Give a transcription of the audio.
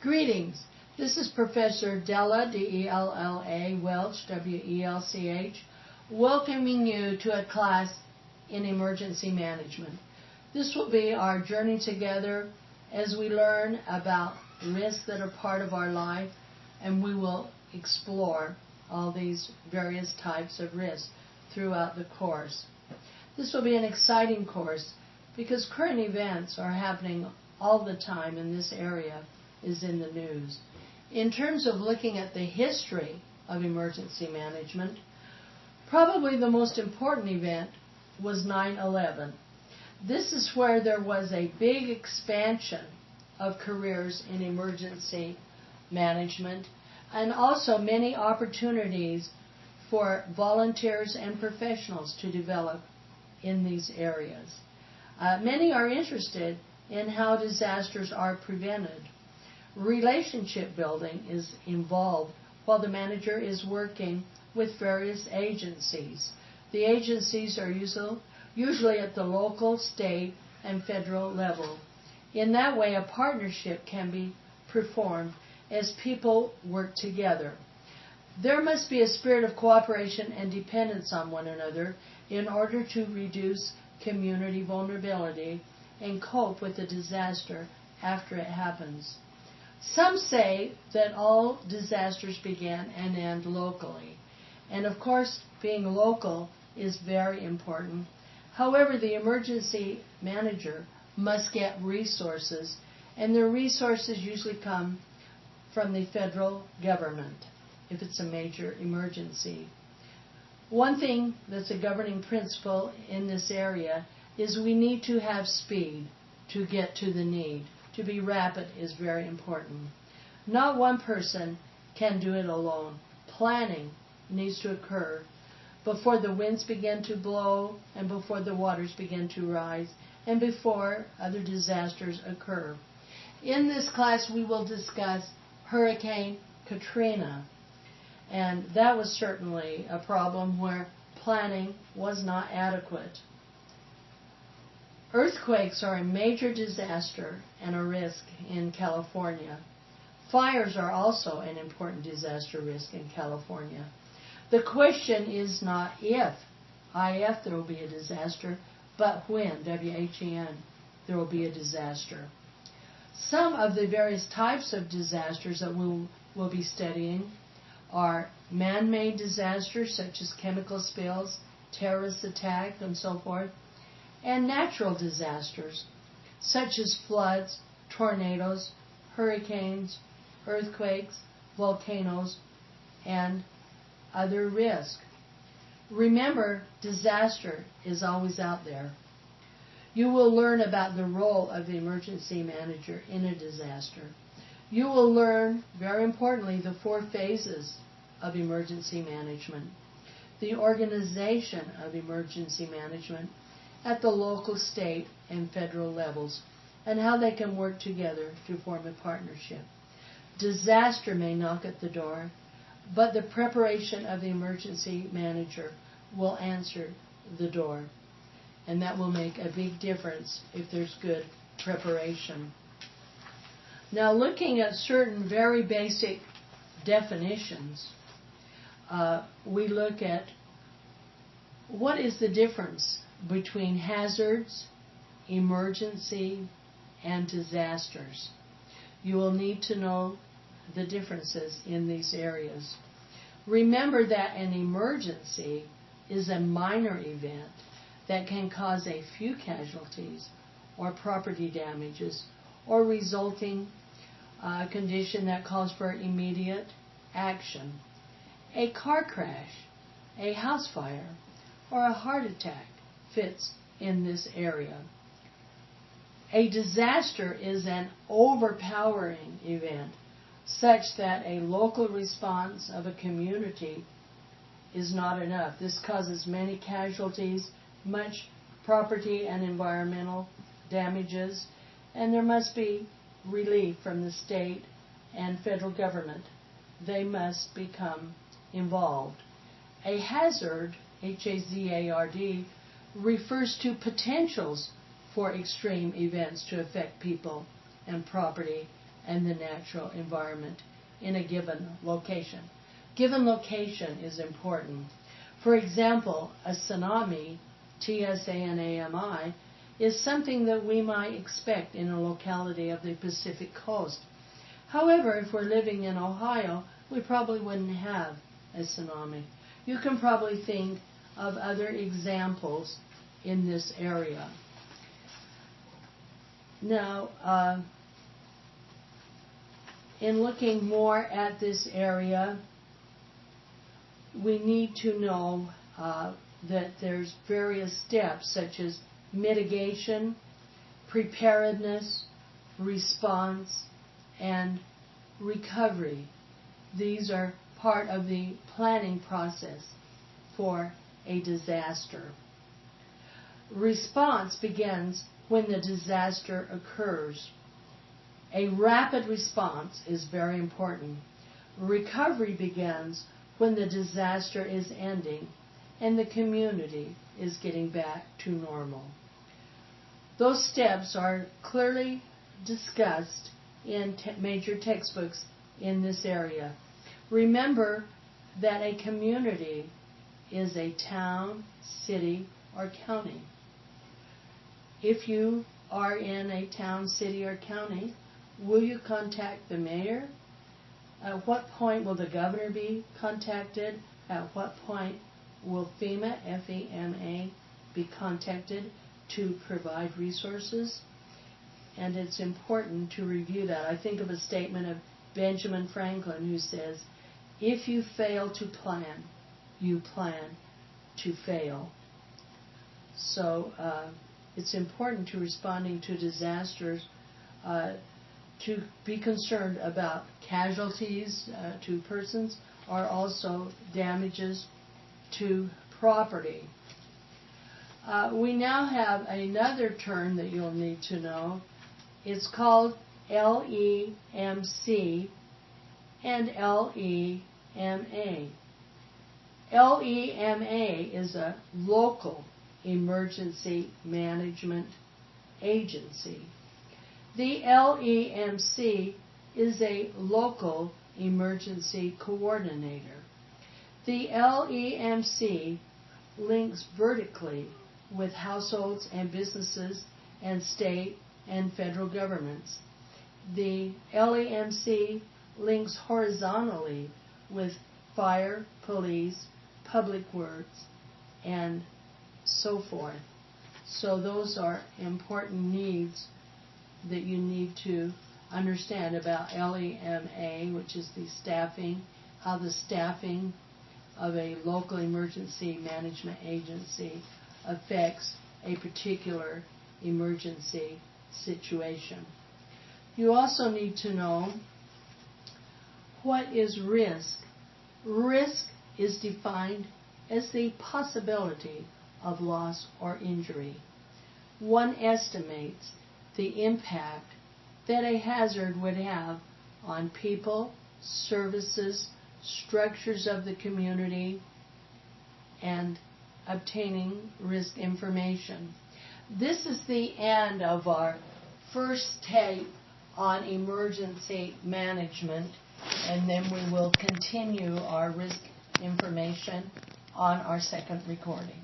Greetings. This is Professor Della, D-E-L-L-A, Welch, W-E-L-C-H, welcoming you to a class in emergency management. This will be our journey together as we learn about risks that are part of our life, and we will explore all these various types of risks throughout the course. This will be an exciting course because current events are happening all the time in this area is in the news. In terms of looking at the history of emergency management, probably the most important event was 9/11. This is where there was a big expansion of careers in emergency management and also many opportunities for volunteers and professionals to develop in these areas. Many are interested in how disasters are prevented. Relationship building is involved while the manager is working with various agencies. The agencies are usually at the local, state, and federal level. In that way, a partnership can be performed as people work together. There must be a spirit of cooperation and dependence on one another in order to reduce community vulnerability and cope with the disaster after it happens. Some say that all disasters begin and end locally. And of course, being local is very important. However, the emergency manager must get resources, and the resources usually come from the federal government if it's a major emergency. One thing that's a governing principle in this area is we need to have speed to get to the need. To be rapid is very important. Not one person can do it alone. Planning needs to occur before the winds begin to blow and before the waters begin to rise and before other disasters occur. In this class we will discuss Hurricane Katrina, and that was certainly a problem where planning was not adequate. Earthquakes are a major disaster and a risk in California. Fires are also an important disaster risk in California. The question is not if there will be a disaster, but when, W-H-E-N, there will be a disaster. Some of the various types of disasters that we'll be studying are man-made disasters such as chemical spills, terrorist attacks, and so forth, and natural disasters such as floods, tornadoes, hurricanes, earthquakes, volcanoes, and other risks. Remember, disaster is always out there. You will learn about the role of the emergency manager in a disaster. You will learn, very importantly, the 4 phases of emergency management, the organization of emergency management at the local, state, and federal levels, and how they can work together to form a partnership. Disaster may knock at the door, but the preparation of the emergency manager will answer the door, and that will make a big difference if there's good preparation. Now, looking at certain very basic definitions, we look at what is the difference between hazards, emergency, and disasters. You will need to know the differences in these areas. Remember that an emergency is a minor event that can cause a few casualties or property damages or resulting condition that calls for immediate action. A car crash, a house fire, or a heart attack fits in this area. A disaster is an overpowering event such that a local response of a community is not enough. This causes many casualties, much property and environmental damages, and there must be relief from the state and federal government. They must become involved. A hazard, H-A-Z-A-R-D, refers to potentials for extreme events to affect people and property and the natural environment in a given location. Given location is important. For example, a tsunami, TSANAMI, is something that we might expect in a locality of the Pacific coast. However, if we're living in Ohio, we probably wouldn't have a tsunami. You can probably think of other examples in this area. Now, in looking more at this area, we need to know that there's various steps such as mitigation, preparedness, response, and recovery. These are part of the planning process for a disaster. Response begins when the disaster occurs. A rapid response is very important. Recovery begins when the disaster is ending and the community is getting back to normal. Those steps are clearly discussed in major textbooks in this area. Remember that a community is a town, city, or county. If you are in a town, city, or county, will you contact the mayor? At what point will the governor be contacted? At what point will FEMA, F-E-M-A, be contacted to provide resources? And it's important to review that. I think of a statement of Benjamin Franklin who says, if you fail to plan, you plan to fail. So it's important to responding to disasters to be concerned about casualties to persons or also damages to property. We now have another term that you'll need to know. It's called LEMC and LEMA. LEMA is a local emergency management agency. The LEMC is a local emergency coordinator. The LEMC links vertically with households and businesses and state and federal governments. The LEMC links horizontally with fire, police, public works, and so forth. So those are important needs that you need to understand about LEMA, which is the staffing, how the staffing of a local emergency management agency affects a particular emergency situation. You also need to know what is risk. Risk is defined as the possibility of loss or injury. One estimates the impact that a hazard would have on people, services, structures of the community, and obtaining risk information. This is the end of our first tape on emergency management, and then we will continue our risk information on our second recording.